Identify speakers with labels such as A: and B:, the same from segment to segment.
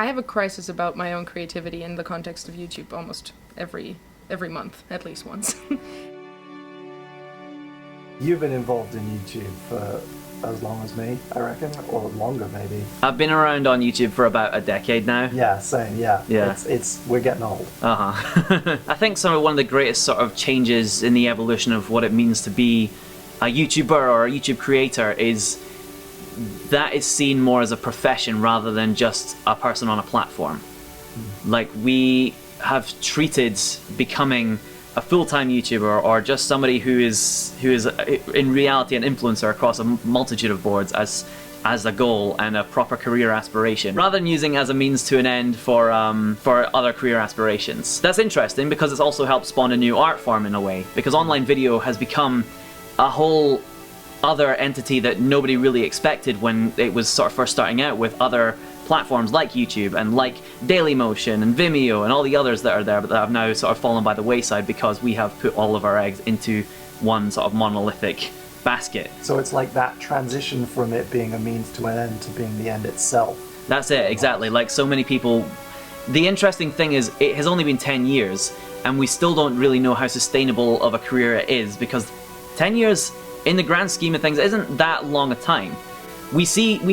A: I have a crisis about my own creativity in the context of YouTube almost every month, at least once.
B: You've been involved in YouTube for as long as me, I reckon, or longer maybe.
C: I've been around on YouTube for about a decade now.
B: Yeah, same, yeah.
C: Yeah.
B: We're getting old.
C: I think one of the greatest sort of changes in the evolution of what it means to be a YouTuber or a YouTube creator is that is seen more as a profession rather than just a person on a platform. Like, we have treated becoming a full-time YouTuber or just somebody who is in reality an influencer across a multitude of boards as a goal and a proper career aspiration, rather than using it as a means to an end for other career aspirations. That's interesting because it's also helped spawn a new art form in a way, because online video has become a whole other entity that nobody really expected when it was sort of first starting out, with other platforms like YouTube and like Dailymotion and Vimeo and all the others that are there, but that have now sort of fallen by the wayside because we have put all of our eggs into one sort of monolithic basket.
B: So it's like that transition from it being a means to an end to being the end itself.
C: That's it, exactly. Like, so many people... The interesting thing is, it has only been 10 years, and we still don't really know how sustainable of a career it is, because 10 years, in the grand scheme of things, isn't that long a time. We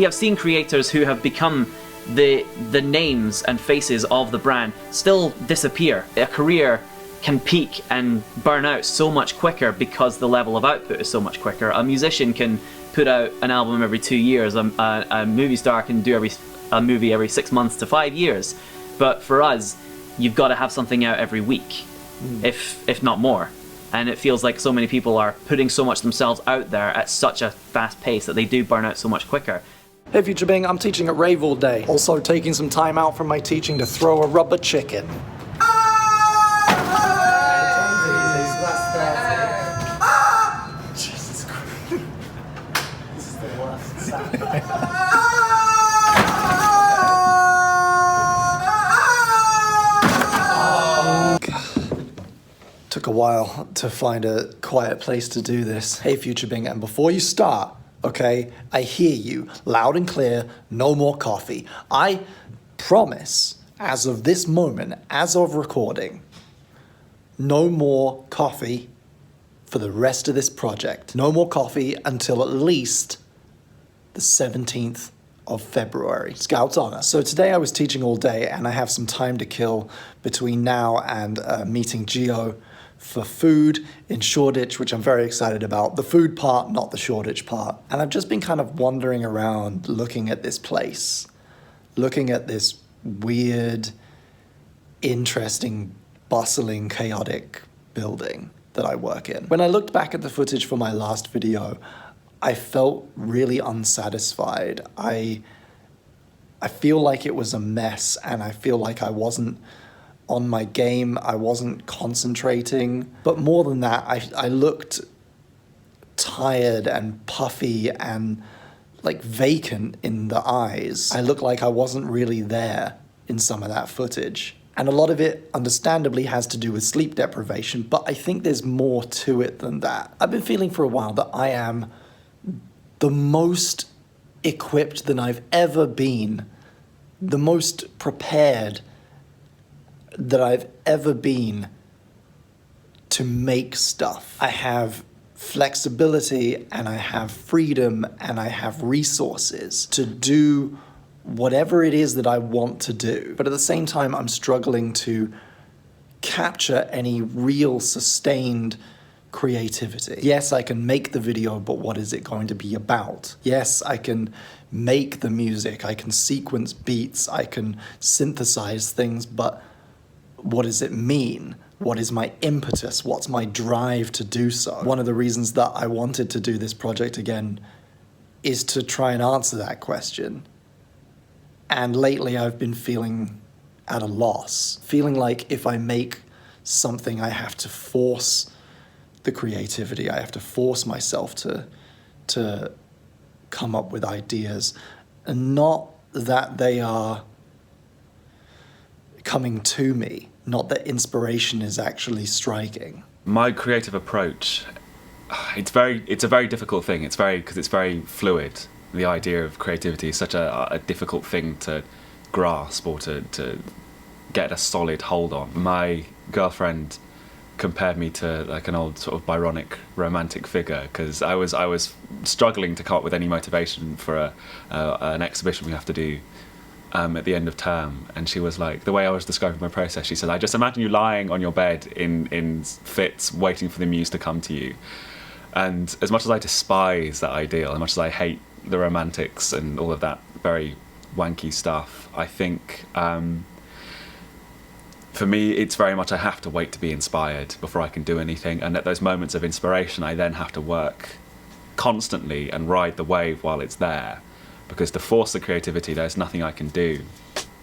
C: have seen creators who have become the names and faces of the brand still disappear. A career can peak and burn out so much quicker because the level of output is so much quicker. A musician can put out an album every 2 years. A movie star can do a movie every 6 months to 5 years. But for us, you've got to have something out every week, if not more. And it feels like so many people are putting so much themselves out there at such a fast pace that they do burn out so much quicker.
B: Hey Future Bing, I'm teaching at Rave all day. Also taking some time out from my teaching to throw a rubber chicken. Jesus Christ. This is the worst. Took a while to find a quiet place to do this. Hey Future Bing, and before you start, okay, I hear you loud and clear, no more coffee. I promise, as of this moment, as of recording, no more coffee for the rest of this project. No more coffee until at least the 17th of February. Scout's honor. So today I was teaching all day and I have some time to kill between now and meeting Gio for food in Shoreditch, which I'm very excited about. The food part, not the Shoreditch part. And I've just been kind of wandering around looking at this place, looking at this weird, interesting, bustling, chaotic building that I work in. When I looked back at the footage for my last video, I felt really unsatisfied. I feel like it was a mess, and I feel like I wasn't on my game, I wasn't concentrating. But more than that, I looked tired and puffy and like vacant in the eyes. I looked like I wasn't really there in some of that footage. And a lot of it, understandably, has to do with sleep deprivation, but I think there's more to it than that. I've been feeling for a while that I am the most equipped than I've ever been, the most prepared that I've ever been to make stuff. I have flexibility and I have freedom and I have resources to do whatever it is that I want to do. But at the same time, I'm struggling to capture any real sustained creativity. Yes, I can make the video, but what is it going to be about? Yes, I can make the music, I can sequence beats, I can synthesize things, but what does it mean? What is my impetus? What's my drive to do so? One of the reasons that I wanted to do this project again is to try and answer that question. And lately I've been feeling at a loss, feeling like if I make something, I have to force the creativity. I have to force myself to come up with ideas, and not that they are coming to me, not that inspiration is actually striking.
D: My creative approach, it's a very difficult thing. Because it's very fluid. The idea of creativity is such a difficult thing to grasp or to get a solid hold on. My girlfriend compared me to like an old sort of Byronic romantic figure, because I was struggling to come up with any motivation for an exhibition we have to do at the end of term, and she was like, the way I was describing my process, she said, I just imagine you lying on your bed in fits waiting for the muse to come to you. And as much as I despise that ideal, as much as I hate the romantics and all of that very wanky stuff, I think for me it's very much I have to wait to be inspired before I can do anything, and at those moments of inspiration I then have to work constantly and ride the wave while it's there, because to force the creativity there's nothing I can do.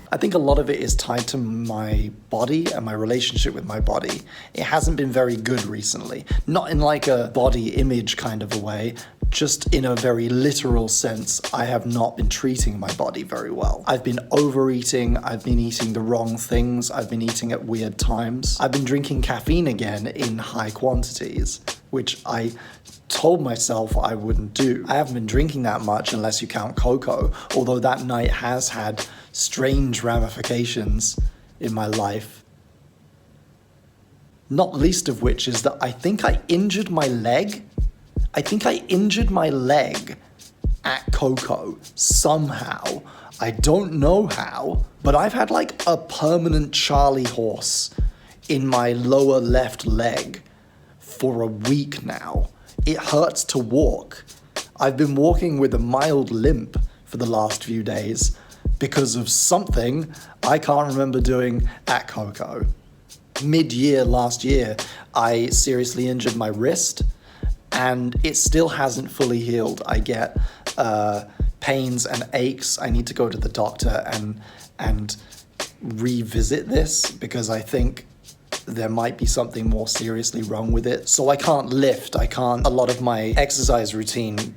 B: I think a lot of it is tied to my body and my relationship with my body. It hasn't been very good recently. Not in like a body image kind of a way, just in a very literal sense. I have not been treating my body very well. I've been overeating, I've been eating the wrong things, I've been eating at weird times. I've been drinking caffeine again in high quantities, which I told myself I wouldn't do. I haven't been drinking that much unless you count cocoa, although that night has had strange ramifications in my life. Not least of which is that I think I injured my leg. I think I injured my leg at cocoa somehow. I don't know how, but I've had like a permanent Charlie horse in my lower left leg for a week now. It hurts to walk. I've been walking with a mild limp for the last few days because of something I can't remember doing at Coco. Mid-year last year, I seriously injured my wrist, and it still hasn't fully healed. I get pains and aches. I need to go to the doctor and revisit this because I think there might be something more seriously wrong with it. So I can't lift. A lot of my exercise routine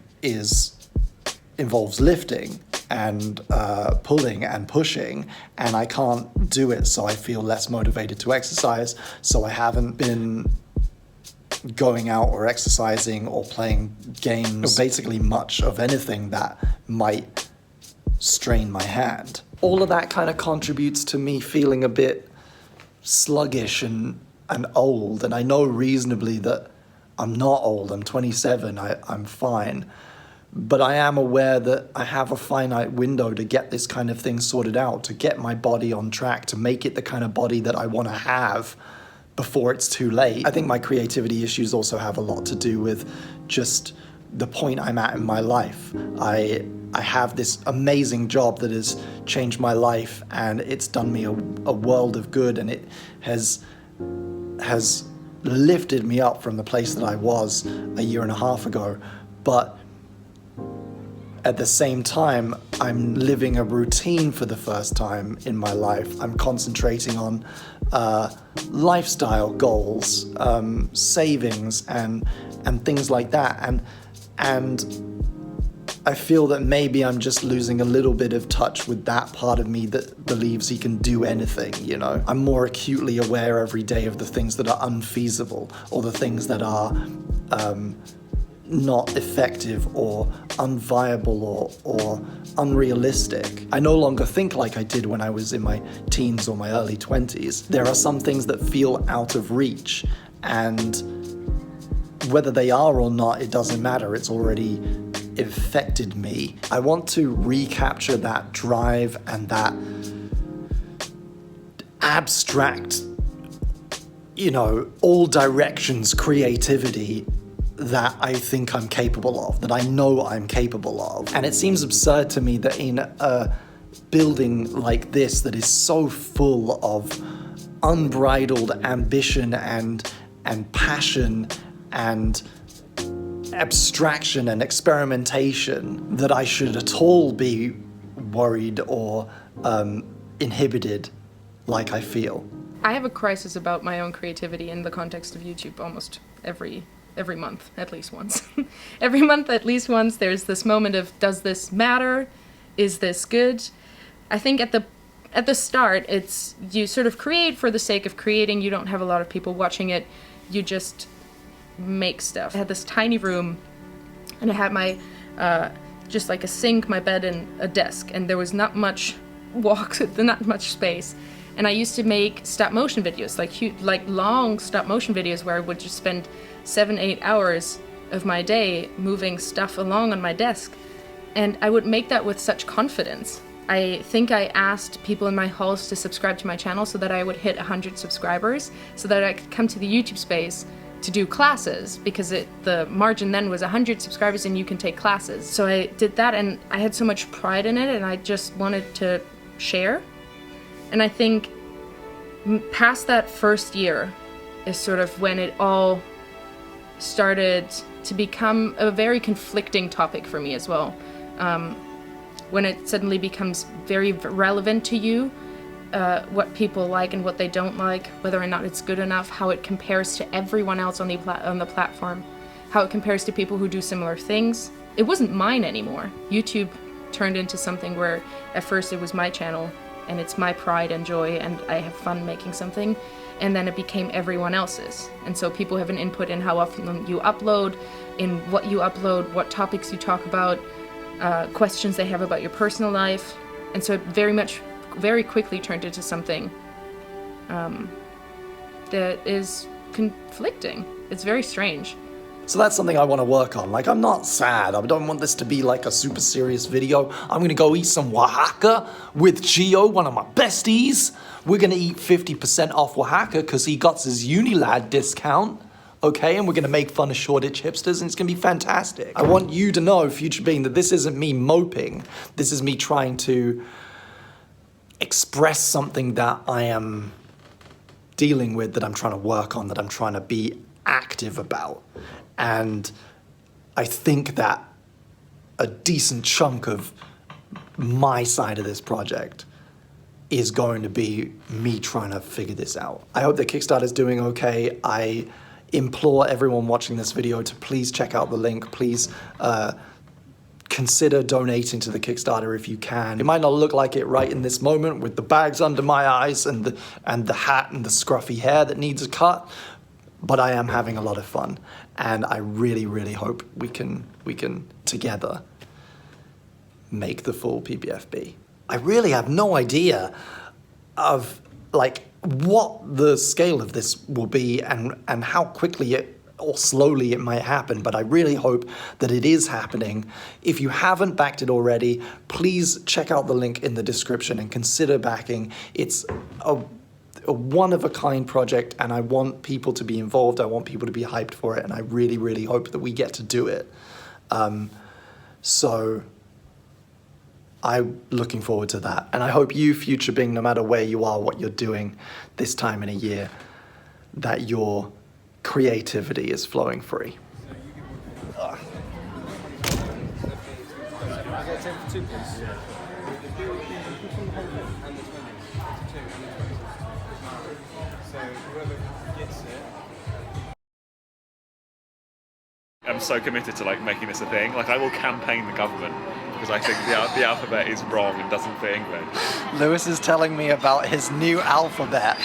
B: involves lifting and pulling and pushing, and I can't do it, so I feel less motivated to exercise. So I haven't been going out or exercising or playing games, or basically much of anything that might strain my hand. All of that kind of contributes to me feeling a bit sluggish and old, and I know reasonably that I'm not old. I'm 27, I'm fine, but I am aware that I have a finite window to get this kind of thing sorted out, to get my body on track, to make it the kind of body that I want to have before it's too late. I think my creativity issues also have a lot to do with just the point I'm at in my life. I have this amazing job that has changed my life, and it's done me a world of good, and it has lifted me up from the place that I was a year and a half ago. But at the same time, I'm living a routine for the first time in my life. I'm concentrating on lifestyle goals, savings, and things like that. And I feel that maybe I'm just losing a little bit of touch with that part of me that believes he can do anything, you know? I'm more acutely aware every day of the things that are unfeasible, or the things that are not effective or unviable or unrealistic. I no longer think like I did when I was in my teens or my early 20s. There are some things that feel out of reach, and whether they are or not, it doesn't matter. It's already affected me. I want to recapture that drive and that abstract, all directions creativity that I think I'm capable of, that I know I'm capable of. And it seems absurd to me that in a building like this that is so full of unbridled ambition and passion and abstraction and experimentation, that I should at all be worried or inhibited like I feel.
A: I have a crisis about my own creativity in the context of YouTube almost every month, at least once. Every month, at least once, there's this moment of, does this matter? Is this good? I think at the start, it's you sort of create for the sake of creating. You don't have a lot of people watching it. You just make stuff. I had this tiny room, and I had my just like a sink, my bed, and a desk, and there was not much walks, not much space. And I used to make stop motion videos, like long stop motion videos where I would just spend 7-8 hours of my day moving stuff along on my desk. And I would make that with such confidence. I think I asked people in my halls to subscribe to my channel so that I would hit 100 subscribers, so that I could come to the YouTube space to do classes, because the margin then was 100 subscribers and you can take classes. So I did that, and I had so much pride in it, and I just wanted to share. And I think past that first year is sort of when it all started to become a very conflicting topic for me as well. When it suddenly becomes very relevant to you, what people like and what they don't like, whether or not it's good enough, how it compares to everyone else on the platform, how it compares to people who do similar things. It wasn't mine anymore. YouTube turned into something where at first it was my channel and it's my pride and joy and I have fun making something, and then it became everyone else's. And so people have an input in how often you upload, in what you upload, what topics you talk about, questions they have about your personal life. And so it very quickly turned into something that is conflicting. It's very strange.
B: So that's something I want to work on. Like, I'm not sad. I don't want this to be like a super serious video. I'm going to go eat some Oaxaca with Gio, one of my besties. We're going to eat 50% off Oaxaca because he got his Unilad discount. Okay, and we're going to make fun of Shoreditch hipsters, and it's going to be fantastic. I want you to know, future being, that this isn't me moping. This is me trying to express something that I am dealing with, that I'm trying to work on, that I'm trying to be active about. And I think that a decent chunk of my side of this project is going to be me trying to figure this out. I hope the Kickstarter's doing okay. I implore everyone watching this video to please check out the link. Please consider donating to the Kickstarter if you can. It might not look like it right in this moment with the bags under my eyes and the hat and the scruffy hair that needs a cut, but I am having a lot of fun, and I really, really hope we can together make the full PBFB. I really have no idea of like what the scale of this will be and how quickly or slowly it might happen, but I really hope that it is happening. If you haven't backed it already, please check out the link in the description and consider backing. It's a one-of-a-kind project, and I want people to be involved. I want people to be hyped for it, and I really, really hope that we get to do it. So I'm looking forward to that. And I hope you, future Bing, no matter where you are, what you're doing this time in a year, that your creativity is flowing free.
D: I'm so committed to like making this a thing. Like, I will campaign the government because I think the alphabet is wrong and doesn't fit English.
B: Lewis is telling me about his new alphabet.